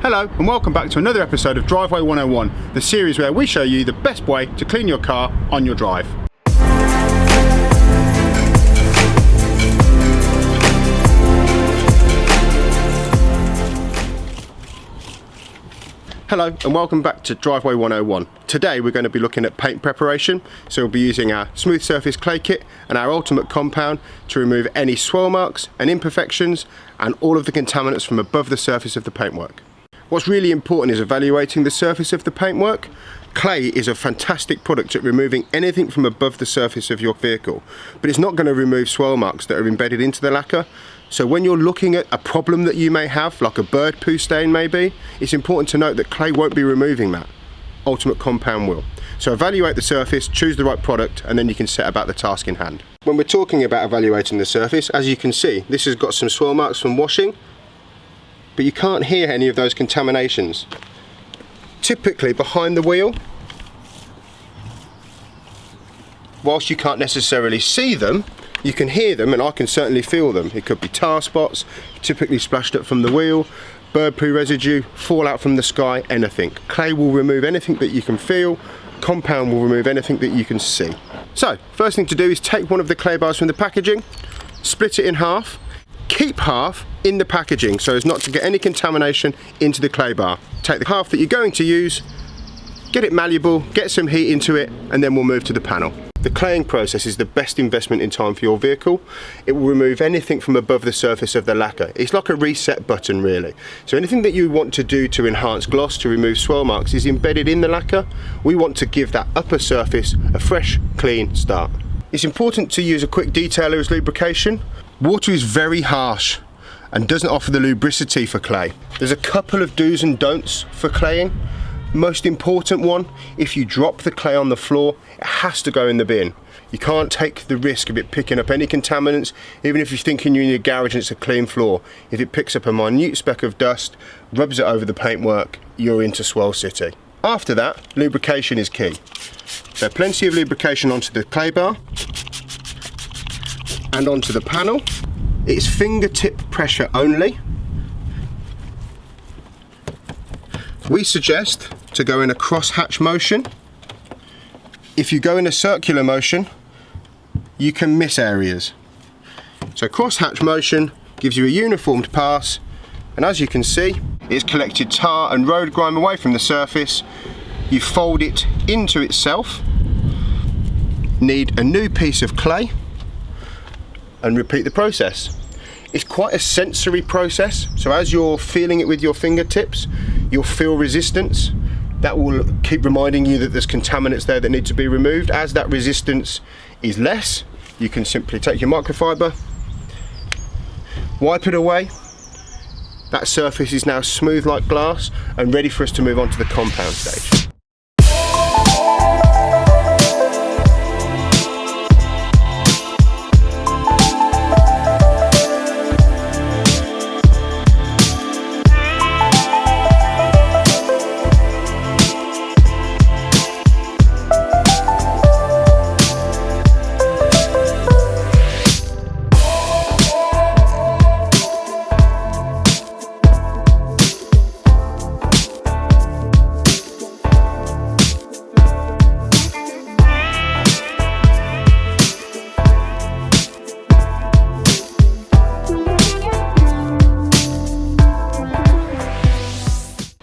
Hello and welcome back to another episode of Driveway 101, the series where we show you the best way to clean your car on your drive. Hello and welcome back to Driveway 101. Today we're going to be looking at paint preparation, so we'll be using our smooth surface clay kit and our ultimate compound to remove any swirl marks and imperfections and all of the contaminants from above the surface of the paintwork. What's really important is evaluating the surface of the paintwork. Clay is a fantastic product at removing anything from above the surface of your vehicle, but it's not going to remove swirl marks that are embedded into the lacquer. So when you're looking at a problem that you may have, like a bird poo stain maybe, it's important to note that clay won't be removing that. Ultimate compound will. So evaluate the surface, choose the right product, and then you can set about the task in hand. When we're talking about evaluating the surface, as you can see, this has got some swirl marks from washing, but you can't hear any of those contaminations. Typically behind the wheel, whilst you can't necessarily see them, you can hear them, and I can certainly feel them. It could be tar spots, typically splashed up from the wheel, bird poo residue, fallout from the sky, anything. Clay will remove anything that you can feel, compound will remove anything that you can see. So, first thing to do is take one of the clay bars from the packaging, split it in half, keep half in the packaging so as not to get any contamination into the clay bar. Take the half that you're going to use, get it malleable, get some heat into it, and then we'll move to the panel. The claying process is the best investment in time for your vehicle. It will remove anything from above the surface of the lacquer. It's like a reset button really. So anything that you want to do to enhance gloss, to remove swirl marks, is embedded in the lacquer. We want to give that upper surface a fresh, clean start. It's important to use a quick detailer as lubrication. Water is very harsh and doesn't offer the lubricity for clay. There's a couple of do's and don'ts for claying. Most important one, if you drop the clay on the floor, it has to go in the bin. You can't take the risk of it picking up any contaminants, even if you're thinking you're in your garage and it's a clean floor. If it picks up a minute speck of dust, rubs it over the paintwork, you're into Swirl City. After that, lubrication is key. So plenty of lubrication onto the clay bar and onto the panel. It's fingertip pressure only. We suggest to go in a cross-hatch motion. If you go in a circular motion, you can miss areas. So cross-hatch motion gives you a uniformed pass, and as you can see, it's collected tar and road grime away from the surface. You fold it into itself, need a new piece of clay, and repeat the process. It's quite a sensory process, so as you're feeling it with your fingertips, you'll feel resistance. That will keep reminding you that there's contaminants there that need to be removed. As that resistance is less, you can simply take your microfiber, wipe it away. That surface is now smooth like glass and ready for us to move on to the compound stage.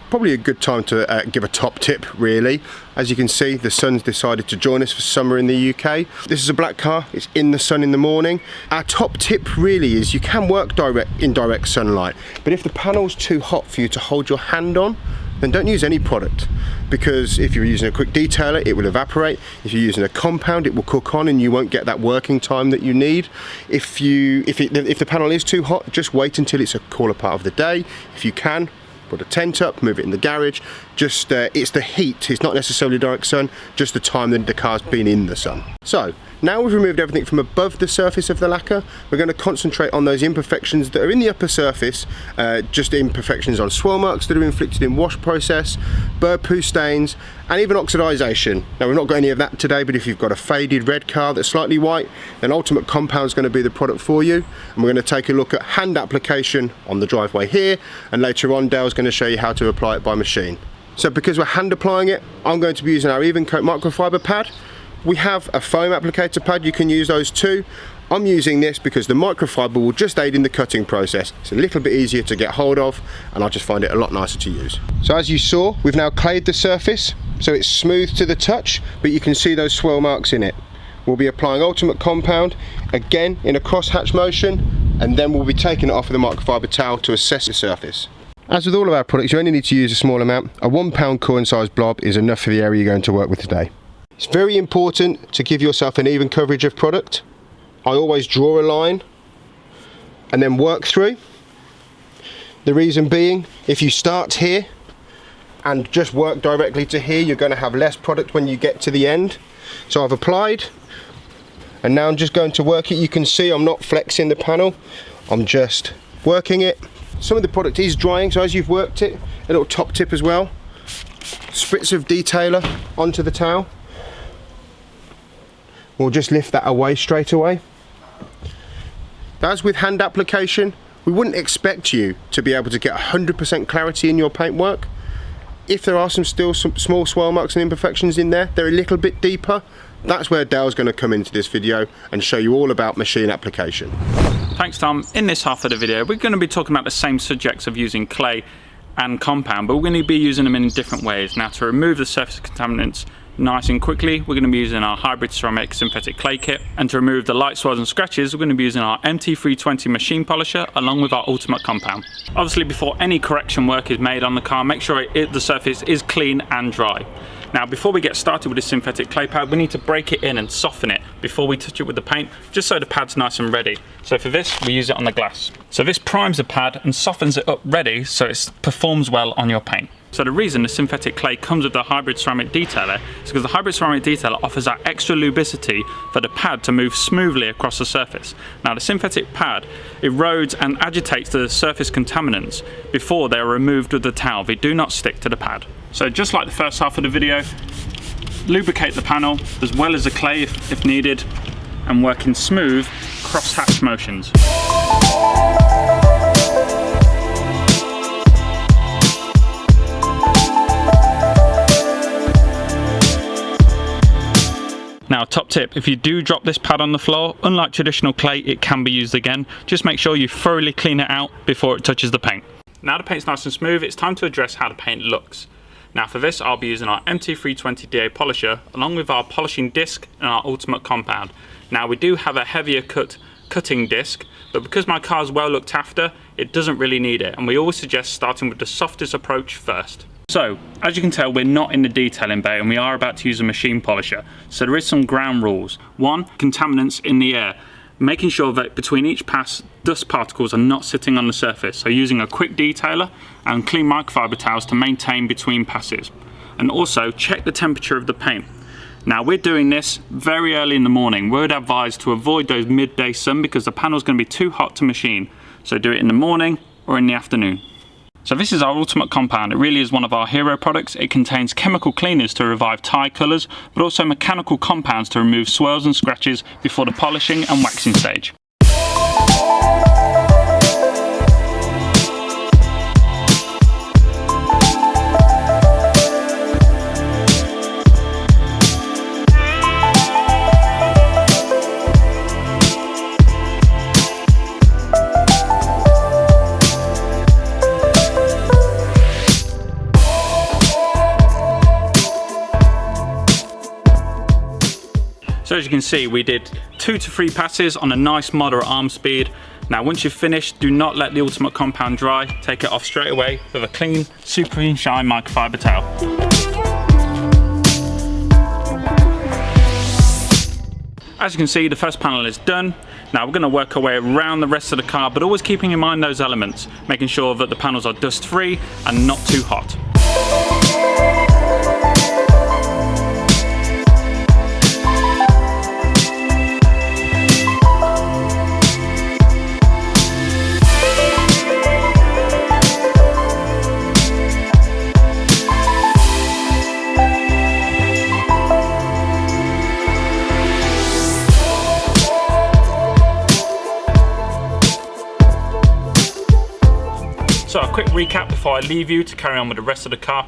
Probably a good time to give a top tip really. As you can see, the sun's decided to join us for summer in the UK. This is a black car, it's in the sun in the morning. Our top tip really is you can work in direct sunlight, but if the panel's too hot for you to hold your hand on, then don't use any product, because if you're using a quick detailer, it will evaporate. If you're using a compound, it will cook on and you won't get that working time that you need. If the panel is too hot, just wait until it's a cooler part of the day. If you can, put a tent up, move it in the garage. Just it's the heat, it's not necessarily direct sun, just the time that the car's been in the sun. So Now we've removed everything from above the surface of the lacquer, we're going to concentrate on those imperfections that are in the upper surface, just imperfections on swirl marks that are inflicted in wash process, bird poo stains, and even oxidization. Now we've not got any of that today, but if you've got a faded red car that's slightly white, then Ultimate Compound is going to be the product for you. And we're going to take a look at hand application on the driveway here, and later on Dale's going to show you how to apply it by machine. So because we're hand applying it, I'm going to be using our Even Coat microfiber pad. We have a foam applicator pad, you can use those too. I'm using this because the microfiber will just aid in the cutting process. It's a little bit easier to get hold of, and I just find it a lot nicer to use. So as you saw, we've now clayed the surface, so it's smooth to the touch, but you can see those swirl marks in it. We'll be applying Ultimate Compound, again in a cross-hatch motion, and then we'll be taking it off with a microfiber towel to assess the surface. As with all of our products, you only need to use a small amount. A 1 pound coin sized blob is enough for the area you're going to work with today. It's very important to give yourself an even coverage of product. I always draw a line and then work through. The reason being, if you start here and just work directly to here, you're going to have less product when you get to the end. So I've applied, and now I'm just going to work it. You can see I'm not flexing the panel, I'm just working it. Some of the product is drying, so as you've worked it, a little top tip as well. Spritz of detailer onto the towel. We'll just lift that away straight away. As with hand application, we wouldn't expect you to be able to get 100% clarity in your paintwork. If there are some small swirl marks and imperfections in there, they're a little bit deeper. That's where Dale's going to come into this video and show you all about machine application. Thanks Tom. In this half of the video we're going to be talking about the same subjects of using clay and compound, but we're going to be using them in different ways. Now, to remove the surface contaminants nice and quickly, we're going to be using our hybrid ceramic synthetic clay kit, and to remove the light swirls and scratches, we're going to be using our MT320 machine polisher along with our Ultimate Compound. Obviously, before any correction work is made on the car, make sure the surface is clean and dry. Now, before we get started with this synthetic clay pad, we need to break it in and soften it before we touch it with the paint, just so the pad's nice and ready. So for this, we use it on the glass. So this primes the pad and softens it up ready so it performs well on your paint. So the reason the synthetic clay comes with the hybrid ceramic detailer is because the hybrid ceramic detailer offers that extra lubricity for the pad to move smoothly across the surface. Now, the synthetic pad erodes and agitates the surface contaminants before they are removed with the towel. They do not stick to the pad. So just like the first half of the video, lubricate the panel as well as the clay if needed, and work in smooth cross-hatch motions. Now, top tip, if you do drop this pad on the floor, unlike traditional clay, it can be used again. Just make sure you thoroughly clean it out before it touches the paint. Now the paint's nice and smooth, it's time to address how the paint looks. Now for this, I'll be using our MT320 DA polisher along with our polishing disc and our Ultimate Compound. Now we do have a heavier cutting disc, but because my car's well looked after, it doesn't really need it, and we always suggest starting with the softest approach first. So, as you can tell, we're not in the detailing bay and we are about to use a machine polisher. So there is some ground rules. 1, contaminants in the air. Making sure that between each pass, dust particles are not sitting on the surface. So using a quick detailer and clean microfiber towels to maintain between passes. And also check the temperature of the paint. Now we're doing this very early in the morning. We would advise to avoid those midday sun because the panel's going to be too hot to machine. So do it in the morning or in the afternoon. So this is our Ultimate Compound. It really is one of our hero products. It contains chemical cleaners to revive tie colours, but also mechanical compounds to remove swirls and scratches before the polishing and waxing stage. So as you can see, we did 2 to 3 passes on a nice moderate arm speed. Now once you've finished, do not let the Ultimate Compound dry. Take it off straight away with a clean, super shine microfiber towel. As you can see, the first panel is done. Now we're going to work our way around the rest of the car, but always keeping in mind those elements, making sure that the panels are dust free and not too hot. quick recap before I leave you to carry on with the rest of the car.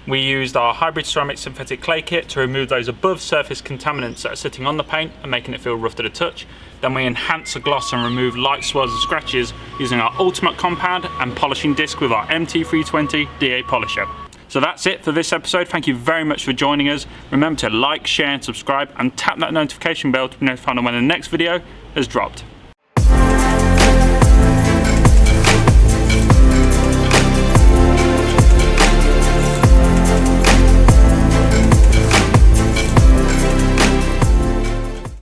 We used our hybrid ceramic synthetic clay kit to remove those above surface contaminants that are sitting on the paint and making it feel rough to the touch. Then we enhance the gloss and remove light swirls and scratches using our ultimate compound and polishing disc with our MT320 DA polisher. So that's it for this episode. Thank you very much for joining us. Remember to like, share and subscribe and tap that notification bell to be notified when the next video has dropped.